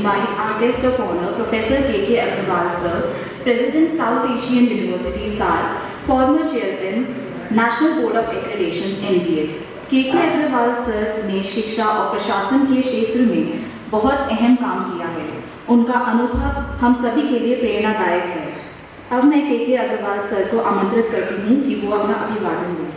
invite our guest of honor, Professor K.K. Agrawal sir, President South Asian University SAR, former chairman, National Board of Accreditation NBA. K.K. Agarwal sir ने शिक्षा और प्रशासन के क्षेत्र में बहुत अहम काम किया है। उनका अनुभव हम सभी के लिए प्रेरणादायक है। अब मैं के अग्रवाल सर को आमंत्रित करती हूँ कि वो अपना अभिवादन दें।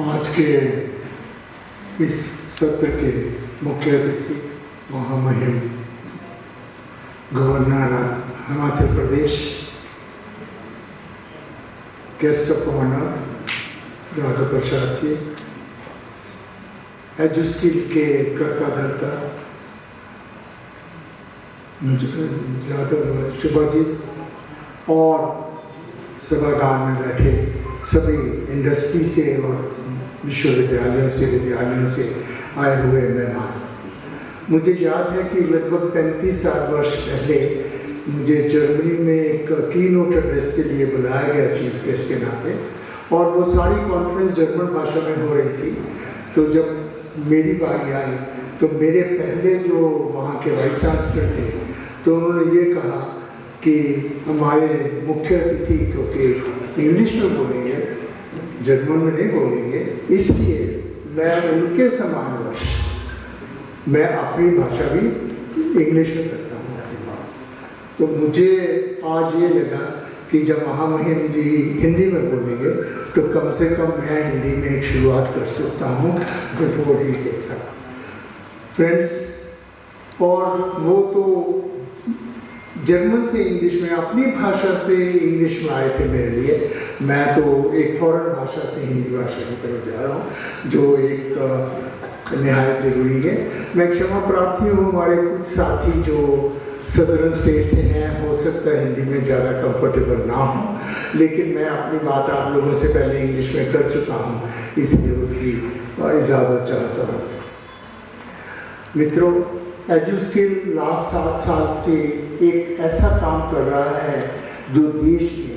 आज के इस सत्र के मुख्य अतिथि महामहिम governor Himachal Pradesh, guest of honour Raghav Prasad ji, Eduskill के कर्ता धर्ता यादव शिवाजीत और सभागार में बैठे सभी इंडस्ट्री से और विश्वविद्यालयों से विद्यालयों से आए हुए मेहमान। मुझे याद है कि लगभग 35 वर्ष पहले मुझे जर्मनी में एक की नोट एड्रेस के लिए बुलाया गया चीफ गेस्ट के नाते, और वो सारी कॉन्फ्रेंस जर्मन भाषा में हो रही थी। तो जब मेरी बारी आई तो मेरे पहले जो वहाँ के वाइस चांसलर थे तो उन्होंने ये कहा कि हमारे मुख्य अतिथि क्योंकि इंग्लिश में बोलेंगे, जर्मन में नहीं बोलेंगे, इसलिए मैं उनके समानवश मैं अपनी भाषा भी इंग्लिश में करता हूँ। तो मुझे आज ये लगा कि जब महामहिम जी हिंदी में बोलेंगे तो कम से कम मैं हिंदी में एक शुरुआत कर सकता हूँ बिफोर ही टेक्स अप। फ्रेंड्स, और वो तो जर्मन से इंग्लिश में, अपनी भाषा से इंग्लिश में आए थे मेरे लिए। मैं तो एक फॉरेन भाषा से हिंदी भाषा की तरफ जा रहा हूँ, जो एक निहायत ज़रूरी है। मैं क्षमा प्रार्थी हूँ, हमारे कुछ साथी जो सदर्न स्टेट से हैं, हो सकता है हिंदी में ज़्यादा कंफर्टेबल ना हो, लेकिन मैं अपनी बात आप लोगों से पहले इंग्लिश में कर चुका हूँ, इसलिए उसकी इजाज़त चाहता हूँ। मित्रों, एजुस्किल लास्ट 7 साल से एक ऐसा काम कर रहा है जो देश में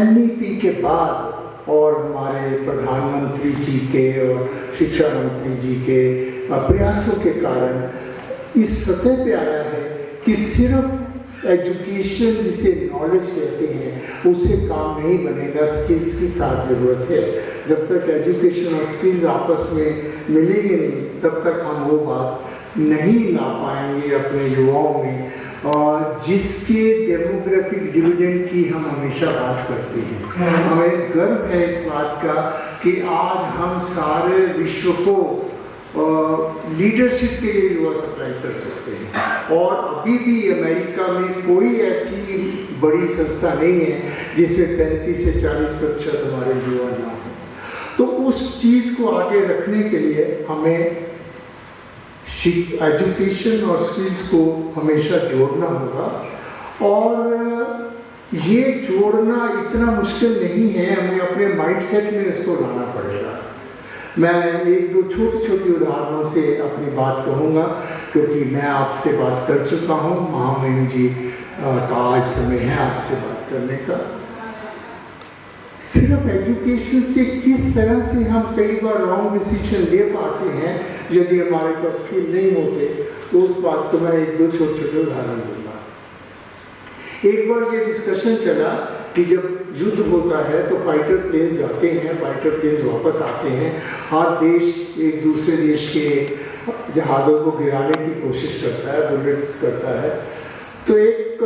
NEP के बाद और हमारे प्रधानमंत्री जी के और शिक्षा मंत्री जी के प्रयासों के कारण इस सतह पे आया है कि सिर्फ एजुकेशन जिसे नॉलेज कहते हैं उससे काम नहीं बनेगा, स्किल्स की साथ ज़रूरत है। जब तक एजुकेशन और स्किल्स आपस में मिलेंगे नहीं तब तक हम वो बात नहीं ला पाएंगे अपने युवाओं में, और जिसके डेमोग्राफिक डिविडेंड की हम हमेशा बात करते हैं। हमें गर्व है इस बात का कि आज हम सारे विश्व को लीडरशिप के लिए युवा सप्लाई कर सकते हैं, और अभी भी अमेरिका में कोई ऐसी बड़ी संस्था नहीं है जिसमें 35 से 40% हमारे युवा ना हो। तो उस चीज़ को आगे रखने के लिए हमें एजुकेशन और स्किल्स को हमेशा जोड़ना होगा, और ये जोड़ना इतना मुश्किल नहीं है, हमें अपने माइंडसेट में इसको लाना पड़ेगा। मैं एक दो छोटी छोटी उदाहरणों से अपनी बात कहूँगा, क्योंकि मैं आपसे बात कर चुका हूँ, महामहिम जी का आज समय है आपसे बात करने का। सिर्फ एजुकेशन से किस तरह से हम कई बार रॉन्ग डिसीजन ले पाते हैं यदि हमारे पास स्किल नहीं होते, तो उस बात को मैं एक दो छोटे छोटे उदाहरण दूंगा। एक बार ये डिस्कशन चला कि जब युद्ध होता है तो फाइटर प्लेन्स जाते हैं, फाइटर प्लेन्स वापस आते हैं, हर देश एक दूसरे देश के जहाज़ों को गिराने की कोशिश करता है, बुलेट्स करता है। तो एक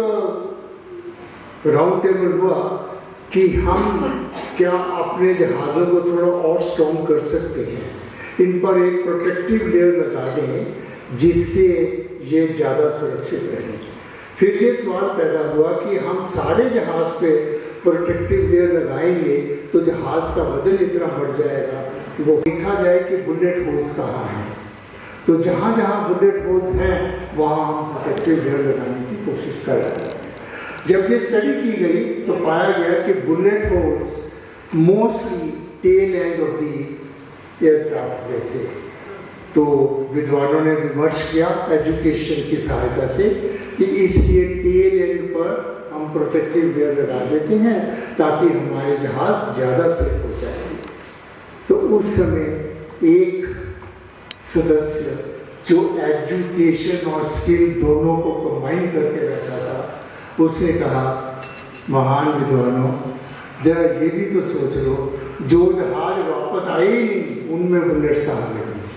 राउंड टेबल हुआ कि हम क्या अपने जहाज़ों को थोड़ा और स्ट्रॉन्ग कर सकते हैं, इन पर एक प्रोटेक्टिव लेयर लगा दें जिससे ये ज़्यादा सुरक्षित रहे। फिर ये सवाल पैदा हुआ कि हम सारे जहाज़ पे प्रोटेक्टिव लेयर लगाएंगे तो जहाज़ का वजन इतना बढ़ जाएगा कि वो देखा जाए कि बुलेट होल्स कहाँ हैं। तो जहाँ जहाँ बुलेट होल्स हैं वहाँ हम प्रोटेक्टिव लेयर लगाने की कोशिश कर रहे हैं। जब ये स्टडी की गई तो पाया गया कि bullet holes mostly tail end of the aircraft में थे। तो विद्वानों ने विमर्श किया एजुकेशन की सहायता से कि इसलिए टेल एंड पर हम प्रोटेक्टिव वेयर लगा देते हैं ताकि हमारे जहाज ज़्यादा सेफ हो जाएंगे। तो उस समय एक सदस्य जो एजुकेशन और स्किल दोनों को कंबाइन करके बैठा था, उसने कहा, महान विद्वानों, जरा ये भी तो सोच लो, जो जहाज वापस आए ही नहीं उनमें बुलेट्स कहाँ लगी थी?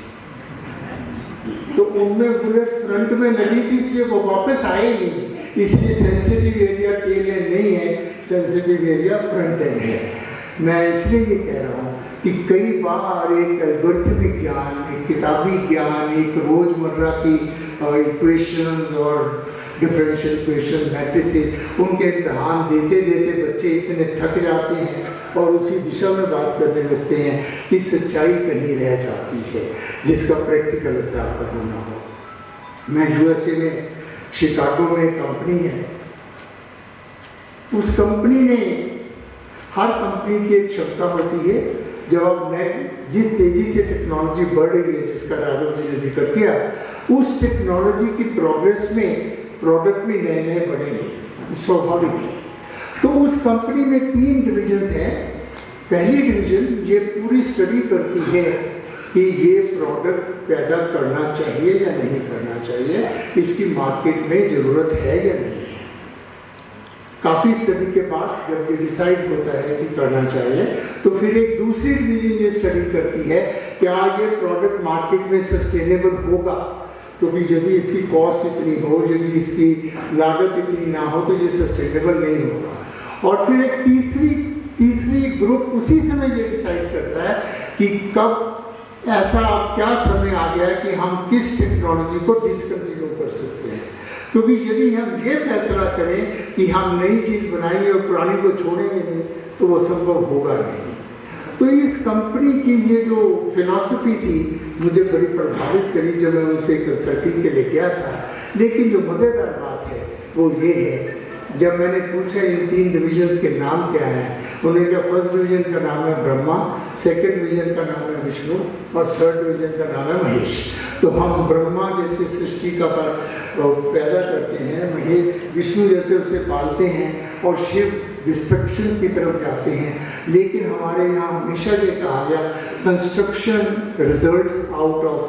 तो उनमें बुलेट्स फ्रंट में लगी थी, इसलिए वो वापस आए ही नहीं। इसलिए सेंसिटिव एरिया टेल एंड नहीं है, सेंसिटिव एरिया फ्रंट एंड है। मैं इसलिए ये कह रहा हूँ कि कई बार एक एल्गोरिथमिक ज्ञान, एक किताबी ज्ञान, एक रोजमर्रा की इक्वेशंस और डिफरेंशियल इक्वेशन, मैट्रिसेस, उनके इम्तहान देते देते बच्चे इतने थक जाते हैं और उसी दिशा में बात करने लगते हैं कि सच्चाई कहीं रह जाती है जिसका प्रैक्टिकल एग्जाम्पल होना हो। मैं यूएसए में शिकागो में एक कंपनी है, उस कंपनी ने, हर कंपनी की एक क्षमता होती है, जब आप नए जिस तेजी से टेक्नोलॉजी बढ़ रही है जिसका राघव जी ने जिक्र किया, उस टेक्नोलॉजी की प्रोग्रेस में प्रोडक्ट भी नए नए बढ़ेंगे, स्वाभाविक है। तो उस कंपनी में 3 डिविजन्स हैं। पहली डिवीजन ये पूरी स्टडी करती है कि ये प्रोडक्ट पैदा करना चाहिए या नहीं करना चाहिए, इसकी मार्केट में ज़रूरत है या नहीं। काफ़ी स्टडी के बाद जब ये डिसाइड होता है कि करना चाहिए, तो फिर एक दूसरी डिवीजन ये स्टडी करती है क्या ये प्रोडक्ट मार्केट में सस्टेनेबल होगा, क्योंकि यदि इसकी कॉस्ट इतनी हो, यदि इसकी लागत इतनी ना हो तो ये सस्टेनेबल नहीं होगा। और फिर एक तीसरी ग्रुप उसी समय ये डिसाइड करता है कि कब ऐसा क्या समय आ गया है कि हम किस टेक्नोलॉजी को डिसकंटिन्यू कर सकते हैं। क्योंकि यदि हम ये फैसला करें कि हम नई चीज़ बनाएंगे और पुरानी को छोड़ेंगे नहीं, तो वो संभव होगा नहीं। तो इस कंपनी की ये जो फिलॉसफी थी मुझे बड़ी प्रभावित करी जब मैं उनसे कंसल्टिंग के लिए गया था। लेकिन जो मज़ेदार बात है वो ये है, जब मैंने पूछा इन 3 डिविजन्स के नाम क्या हैं, उन्होंने कहा फर्स्ट डिवीजन का नाम है ब्रह्मा, सेकंड डिवीजन का नाम है विष्णु और थर्ड डिवीजन का नाम है महेश। तो हम ब्रह्मा जैसे सृष्टि का पैदा करते हैं, महेश विष्णु जैसे उसे पालते हैं और शिव डिस्ट्रक्शन की तरफ जाते हैं। लेकिन हमारे यहाँ हमेशा ये कहा गया construction results out of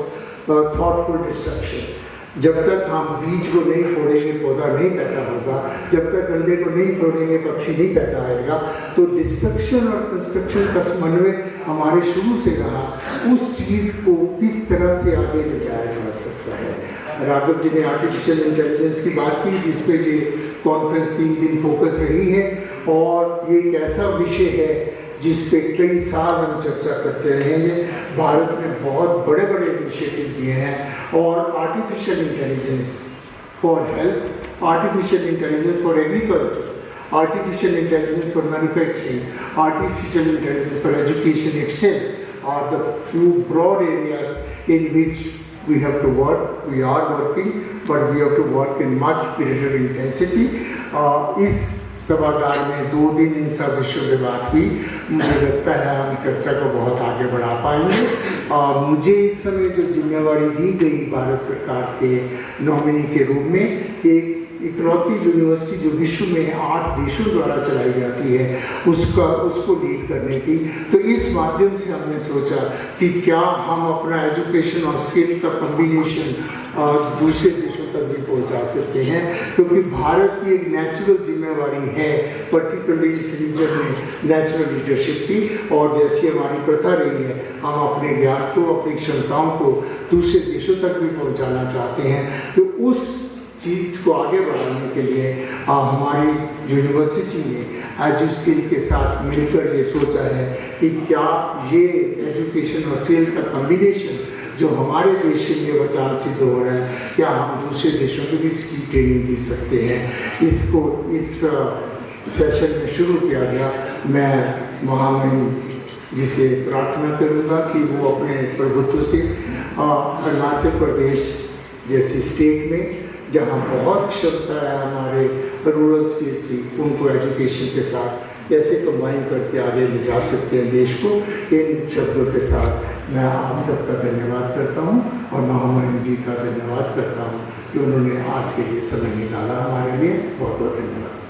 thoughtful destruction. जब तक हम बीज को नहीं फोड़ेंगे पौधा नहीं पैदा होगा, जब तक अंडे को नहीं फोड़ेंगे पक्षी नहीं पैदा आएगा। तो डिस्ट्रक्शन और कंस्ट्रक्शन का समन्वय हमारे शुरू से रहा, उस चीज़ को किस तरह से आगे ले जाया जा सकता है। राघव जी ने आर्टिफिशियल इंटेलिजेंस की बात की जिसपे ये कॉन्फ्रेंस 3 दिन फोकस रही है, और ये एक ऐसा विषय है जिस पे कई साल हम चर्चा करते रहेंगे। भारत ने बहुत बड़े बड़े इनिशिएटिव दिए हैं, और artificial intelligence for health, artificial intelligence for agriculture, artificial intelligence for manufacturing, artificial intelligence for education itself are the few broad areas in which we have to work. We are working, but we have to work in much greater intensity. इस सभागार में 2 दिन इन सब विषयों पे बात हुई। मुझे लगता है हम चर्चा को बहुत आगे बढ़ा पाएंगे। मुझे इस समय जो जिम्मेवारी दी गई भारत सरकार के नॉमिनी के रूप में, एक इकलौती यूनिवर्सिटी जो विश्व में 8 देशों द्वारा चलाई जाती है उसको लीड करने की, तो इस माध्यम से हमने सोचा कि क्या हम अपना एजुकेशन और स्किल का कॉम्बिनेशन दूसरे देशों तक भी पहुंचा सकते हैं, क्योंकि भारत की एक नेचुरल जिम्मेवारी है, पर्टिकुलरली इस रीजन में नेचुरल लीडरशिप की। और जैसी हमारी प्रथा रही है, हम अपने ज्ञान को, अपनी क्षमताओं को दूसरे देशों तक भी पहुंचाना चाहते हैं। तो उस चीज़ को आगे बढ़ाने के लिए हमारी यूनिवर्सिटी ने एजुस्किल के साथ मिलकर ये सोचा है कि क्या ये एजुकेशन और स्किल का कॉम्बिनेशन जो हमारे देश के लिए वरदान सिद्ध हो रहा है, क्या हम दूसरे देशों को भी इसकी ट्रेनिंग दे सकते हैं। इसको इस सेशन में शुरू किया गया। मैं महामहिम जी से प्रार्थना करूंगा कि वो अपने प्रभुत्व से अरुणाचल प्रदेश जैसी स्टेट में जहाँ बहुत क्षमता है हमारे रूरल स्टेट्स की, उनको एजुकेशन के साथ कैसे कंबाइन करके आगे ले जा सकते हैं देश को। इन शब्दों के साथ मैं आप सबका धन्यवाद करता हूँ और महामहिम जी का धन्यवाद करता हूँ कि उन्होंने आज के लिए समय निकाला हमारे लिए। बहुत बहुत धन्यवाद।